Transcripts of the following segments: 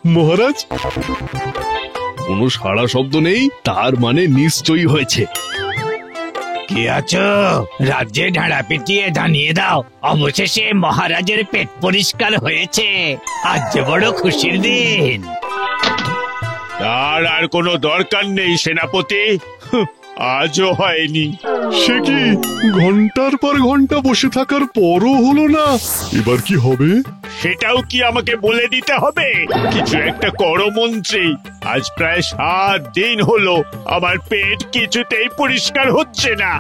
মহারাজ? কোনো সাড়া শব্দ নেই, তার মানে নিশ্চয়ই হয়েছে। কি আছো? রাজ্যে ঢাড়া পিটিয়ে জানিয়ে দাও, অবশেষে মহারাজের পেট পরিষ্কার হয়েছে। আজ যে বড় খুশির দিন। তার আর কোনো দরকার নেই সেনাপতি, আজও হয়নি। সে কি, ঘন্টার পর ঘন্টা বসে থাকার পরও হলো না? এবার কি হবে? সেটাও কি আমাকে বলে দিতে হবে? কিছু একটা করো মন্ত্রী। আজ প্রায় 7 দিন হলো আমার পেট কিছুতেই পরিষ্কার হচ্ছে না।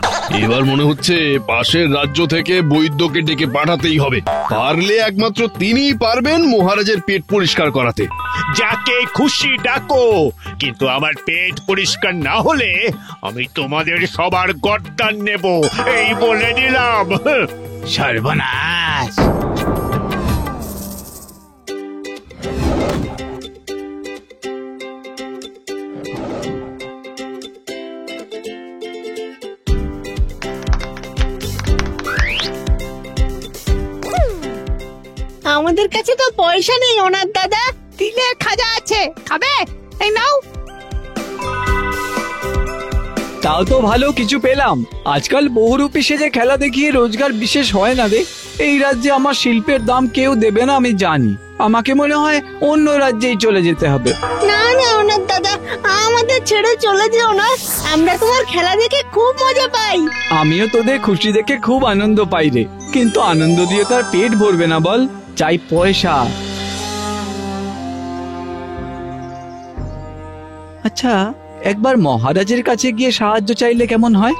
এবার মনে হচ্ছে পাশের রাজ্য থেকে বৈদ্যকে ডেকে পাঠাতেই হবে। পারলে একমাত্র তিনিই পারবেন মহারাজের পেট পরিষ্কার করাতে। যাকে খুশি ডাকো, কিন্তু আমার পেট পরিষ্কার না হলে আমি তোমাদের সবার গর্দান নেব, এই বলে দিলাম। সর্বনাশ! আমাদের কাছে তো পয়সা নেই ওনার দাদা। তিলের খাজা আছে, খাবে? এই নাও। তাও তো ভালো কিছু পেলাম। আজকাল বহুরূপী সেজে খেলা দেখিয়ে রোজগার বিশেষ হয় না রে। এই রাজ্যে আমার শিল্পের দাম কেউ দেবে না আমি জানি। আমাকে মনে হয় অন্য রাজ্যেই চলে যেতে হবে। না না ওনার দাদা, আমাদের ছেড়ে চলে যেও না। আমরা তোমার খেলা দেখে খুব মজা পাই। আমিও তোদের খুশি দেখে খুব আনন্দ পাই রে, কিন্তু আনন্দ দিয়ে তার পেট ভরবে না বল, চাই পয়সা। আচ্ছা, একবার মহারাজের কাছে গিয়ে সাহায্য চাইলে কেমন হয়?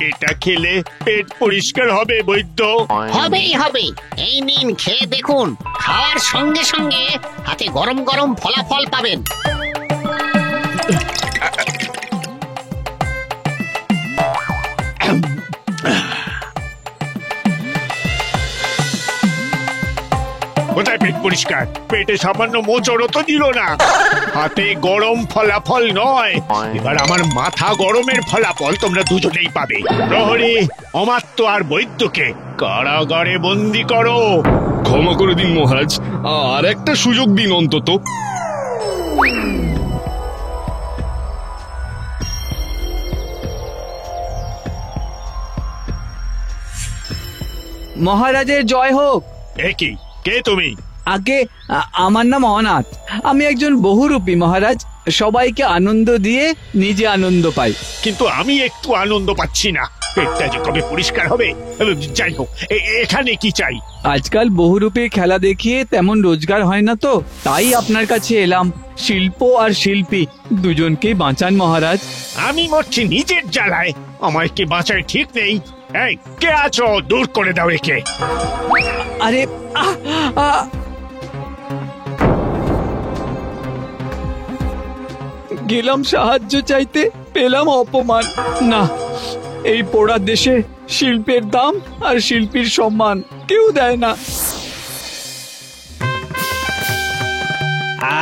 এটা খেলে পেট পরিষ্কার হবে বৈদ্য। হবেই হবে। এই নিন, খেয়ে দেখুন। খাওয়ার সঙ্গে সঙ্গে হাতে গরম গরম ফলাফল পাবেন। কোথায় পেট পরিষ্কার? পেটে সামান্য মোচড়ও তো দিল না। হাতে গরম ফলাফল নয়, এবার আমার মাথা গরমের ফলাফল তোমরা দুজনেই পাবে। প্রহরী, অমাত্য আর বৈদ্যকে কারাগারে বন্দি করো। ক্ষমা করে দিন মহারাজ, আর একটা সুযোগ দিন অন্তত। মহারাজের জয় হোক। একই, কে তুমি? আগে আমার নাম অনাথ। আমি একজন বহুরূপী মহারাজ। সবাইকে আনন্দ দিয়ে নিজে আনন্দ পাই। কিন্তু আমি একটু আনন্দ পাচ্ছি না। পেটটা যে কবে পরিষ্কার হবে। যাই হোক, এখানে কি চাই? আজকাল বহুরূপীর খেলা দেখিয়ে তেমন রোজগার হয় না, তো তাই আপনার কাছে এলাম। শিল্প আর শিল্পী দুজনকেই বাঁচান মহারাজ। আমি মরছি নিজের জ্বালায়, আমায় কে বাঁচায় ঠিক নেই। এই, কে আছো? দূর করে দাও একে। আরে গেলাম সাহায্য চাইতে, পেলাম অপমান। না, এই পোড়া দেশে শিল্পের দাম আর শিল্পীর সম্মান কেউ দেয় না।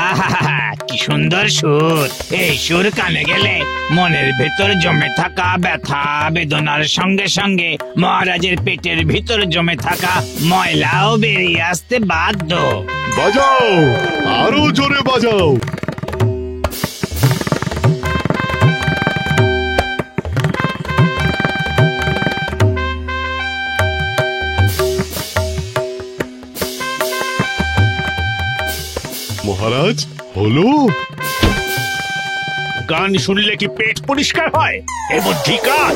আহা, কি সুন্দর সুর! এই সুর কানে গেলে মনের ভেতর জমে থাকা ব্যথা বেদনার সঙ্গে সঙ্গে মহারাজের পেটের ভিতর জমে থাকা ময়লাও বেরিয়ে আসতে বাধ্য। বাজাও, আরো জোরে বাজাও। মহারাজ, হলো? গান শুনলে কি পেট পরিষ্কার হয়? এ বুদ্ধিকার!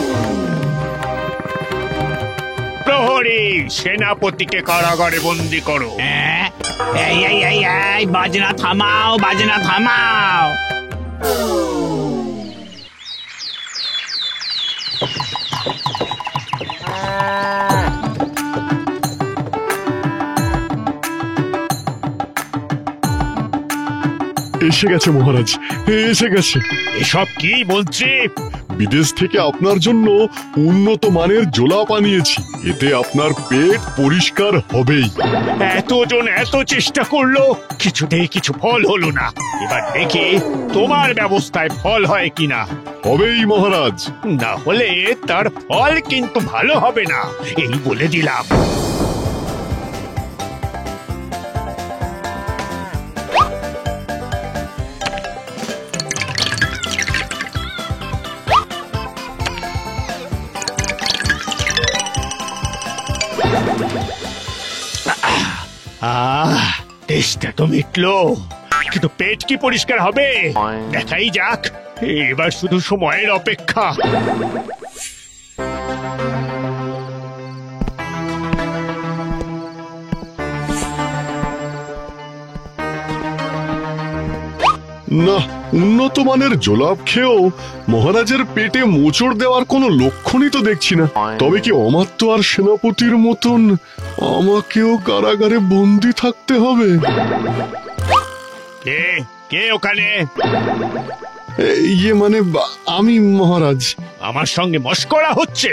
প্রহরী, সেনাপতিকে কারাগারে বন্দি করো। এই এই এই এই, বাজনা থামাও, বাজনা থামাও। এসে গেছে মহারাজ, এসে গেছে। এসব কি মন্ত্রী? বিদেশ থেকে আপনার জন্য উন্নত মানের জোলাপ আনিয়েছি, এতে আপনার পেট পরিষ্কার হবেই। এতজন এত চেষ্টা করলো, কিছুতেই কিছু ফল হলো না। এবার দেখি তোমার ব্যবস্থায় ফল হয় কিনা। হবেই মহারাজ। না হলে তার ফল কিন্তু ভালো হবে না, এই বলে দিলাম। তেষ্টা তো মিটলো, কিন্তু পেট কি পরিষ্কার হবে? দেখাই যাক, এবার শুধু সময়ের অপেক্ষা। না, উন্নত মানের জোলাপ খেয়েও মহারাজের পেটে মোচড় দেওয়ার কোনো লক্ষণই তো দেখছি না। তবে কি অমাত্য আর সেনাপতির মতন আমাকেও কারাগারে বন্দি থাকতে হবে? কে কে ওখানে? ইয়ে মানে আমি মহারাজ। আমার সঙ্গে মশকরা হচ্ছে?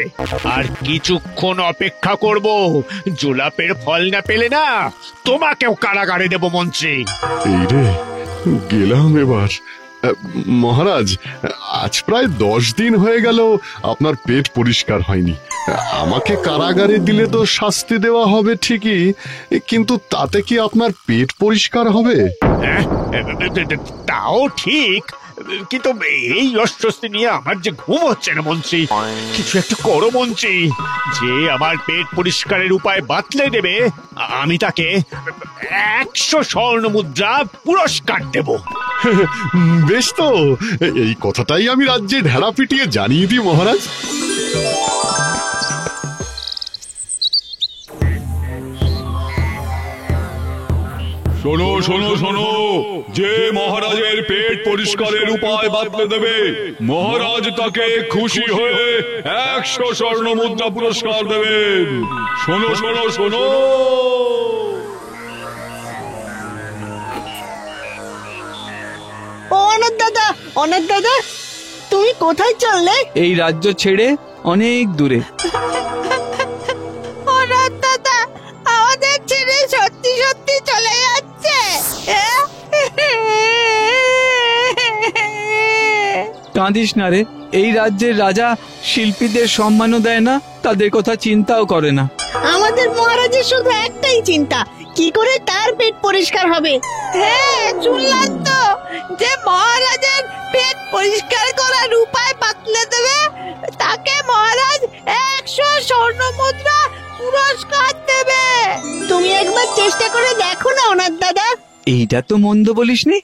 আর কিছুক্ষণ অপেক্ষা করব, জোলাপের ফল না পেলে না তোমাকেও কারাগারে দেব মন্ত্রী। এই রে, গেলাম এবার। মহারাজ, আজ প্রায় 10 দিন হয়ে গেল আপনার পেট পরিষ্কার হয়নি। আমাকে কারাগারে দিলে তো শাস্তি দেওয়া হবে ঠিকই, কিন্তু তাতে কি আপনার পেট পরিষ্কার হবে? হ্যাঁ, তাও ঠিক, কিন্তু এই অস্বস্তি নিয়ে আমার যে ঘুম হচ্ছে না মন্ত্রী। কিছু একটা করো মন্ত্রী, যে আমার পেট পরিষ্কারের উপায় বাতলে দেবে আমি তাকে 100 স্বর্ণ মুদ্রা পুরস্কার দেব। বেশ তো, এই কথাটাই আমি রাজ্যে ঢেড়া পিটিয়ে জানিয়ে দিই মহারাজ। শোনো শোনো শোনো, যে মহারাজের পেট পরিষ্কারের উপায় বাতলে দেবে মহারাজ তাকে খুশি হয়ে 100 স্বর্ণ মুদ্রা পুরস্কার দেবেন। শোনো শোনো শোনো। অনাথ দাদা, তুমি কোথায় চললে? এই রাজ্য ছেড়ে অনেক দূরে। অনাথ দাদা আমাদের ছেড়ে সত্যি সত্যি চলে যাচ্ছে? কাঁদিস না রে, এই রাজ্যের রাজা শিল্পীদের সম্মানও দেয় না, তাদের কথা চিন্তাও করে না। আমাদের মহারাজের শুধু একটাই চিন্তা, কি করে তার পেট পরিষ্কার হবে। হ্যাঁ, শুনলাম তো যে মহারাজের পেট পরিষ্কার করার উপায় বাতলে দেবে, তাকে মহারাজ 100 স্বর্ণ মুদ্রা পুরস্কার দেবে। তুমি একবার চেষ্টা করে দেখো না অনাথ দাদা। এইটা তো মন্দ বলিসনি।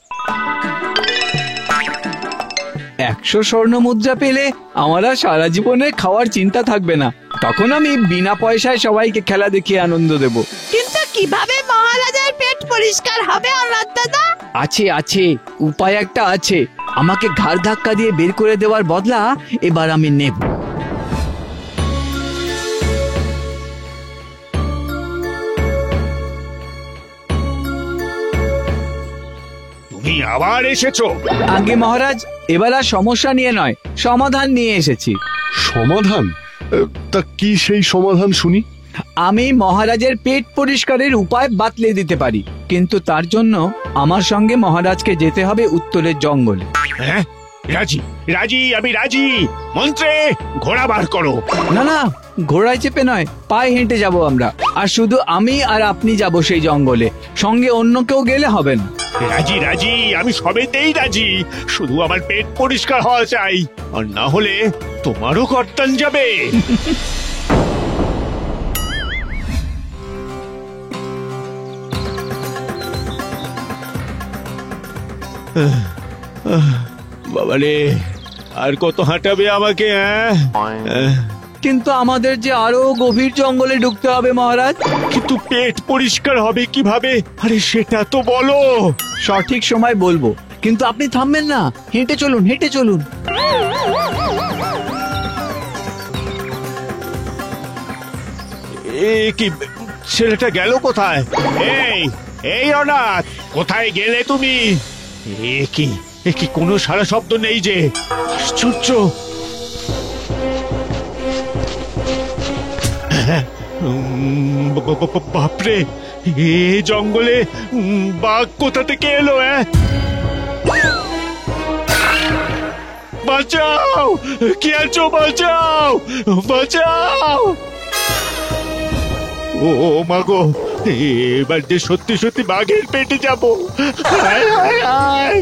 100 স্বর্ণ মুদ্রা পেলে আমার আর সারা জীবনে খাওয়ার চিন্তা থাকবে না। তখন আমি বিনা পয়সায় সবাইকে খেলা দেখিয়ে আনন্দ দেব। কিন্তু কিভাবে মহারাজের পেট পরিষ্কার হবে অনাথ দাদা? আছে আছে, উপায় একটা আছে। আমাকে ঘাড় ধাক্কা দিয়ে বের করে দেওয়ার বদলা এবার আমি নেব। তুমি আবার এসেছো? আগে মহারাজ, এবার আর সমস্যা নিয়ে নয়, সমাধান নিয়ে এসেছি। সমাধান? তা কি সেই সমাধান শুনি? আমি মহারাজের পেট পরিষ্কারের উপায় বাতলে দিতে পারি, কিন্তু তার জন্য আমার সঙ্গে মহারাজকে যেতে হবে উত্তরের জঙ্গলে। হ্যাঁ, রাজি রাজি, আমি রাজি। মন্ত্রী, ঘোড়া বার করো। না না, ঘোড়ায় চেপে নয়, পায়ে হেঁটে যাব আমরা। আর শুধু আমি আর আপনি যাব সেই জঙ্গলে, সঙ্গে অন্য কেউ গেলে হবে না। রাজি রাজি, আমি সবেতেই রাজি, শুধু আমার পেট পরিষ্কার হওয়া চাই, আর না হলে তোমারও কর্তন যাবে। বাবারে, আর কত হাঁটাবে আমাকে? কিন্তু আমাদের যে আরো গভীর জঙ্গলে ঢুকতে হবে মহারাজ। কিন্তু পেট পরিষ্কার হবে কিভাবে? আরে সেটা তো বলো। সঠিক সময় বলবো, কিন্তু আপনি থামবেন না। হেঁটে চলুন, হেঁটে চলুন। কি ছেলেটা গেল কোথায়? এই এই অনাথ, কোথায় গেলে তুমি? এ কি কোনো সারা শব্দ নেই যে? আশ্চর্য, বাপরে, এ জঙ্গলে বাঘ কোথা থেকে এলো? বাঁচাও, কি আছো? বাঁচাও, বাঁচাও! ও মাগো, এবার যে সত্যি সত্যি বাঘের পেটে যাবো। হায়, হায়, হায়!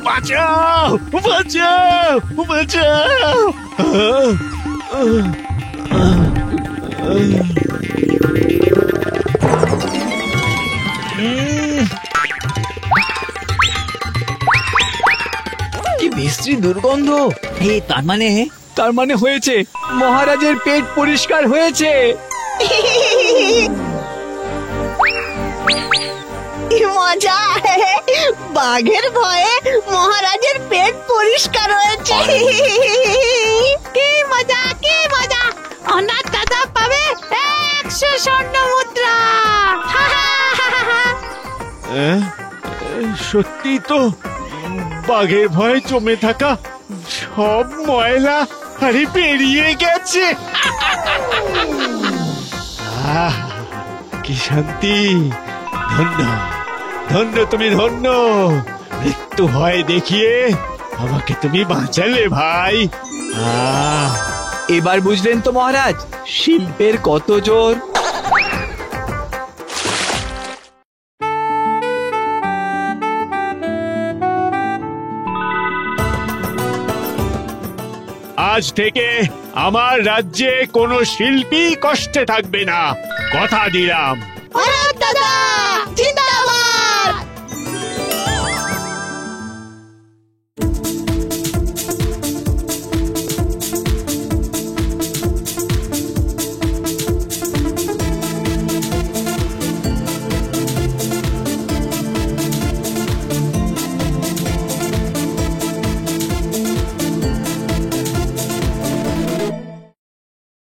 বাঁচাও, বাঁচাও, বাঁচাও! কি বিশ্রী দুর্গন্ধ! তার মানে হয়েছে, মহারাজের পেট পরিষ্কার হয়েছে। কি মজা! বাঘের ভয়ে মহারাজের পেট পরিষ্কার হয়েছে। কি মজা, কি মজা! অনাথ দাদা পাবে 100 স্বর্ণ মুদ্রা। সত্যি তো, বাঘের ভয়ে জমে থাকা সব ময়লা আরে বেরিয়ে গেছে। আহ, কি শান্তি! ধন্য, ধন্য তুমি, ধন্য! মৃত্যু ভয় দেখিয়ে আমাকে তুমি বাঁচালে ভাই। এবার বুঝলেন তো মহারাজ, শিল্পের কত জোর। আজ থেকে আমার রাজ্যে কোনো শিল্পী কষ্টে থাকবে না, কথা দিলাম। অনাথ দাদা জিন্দাবাদ।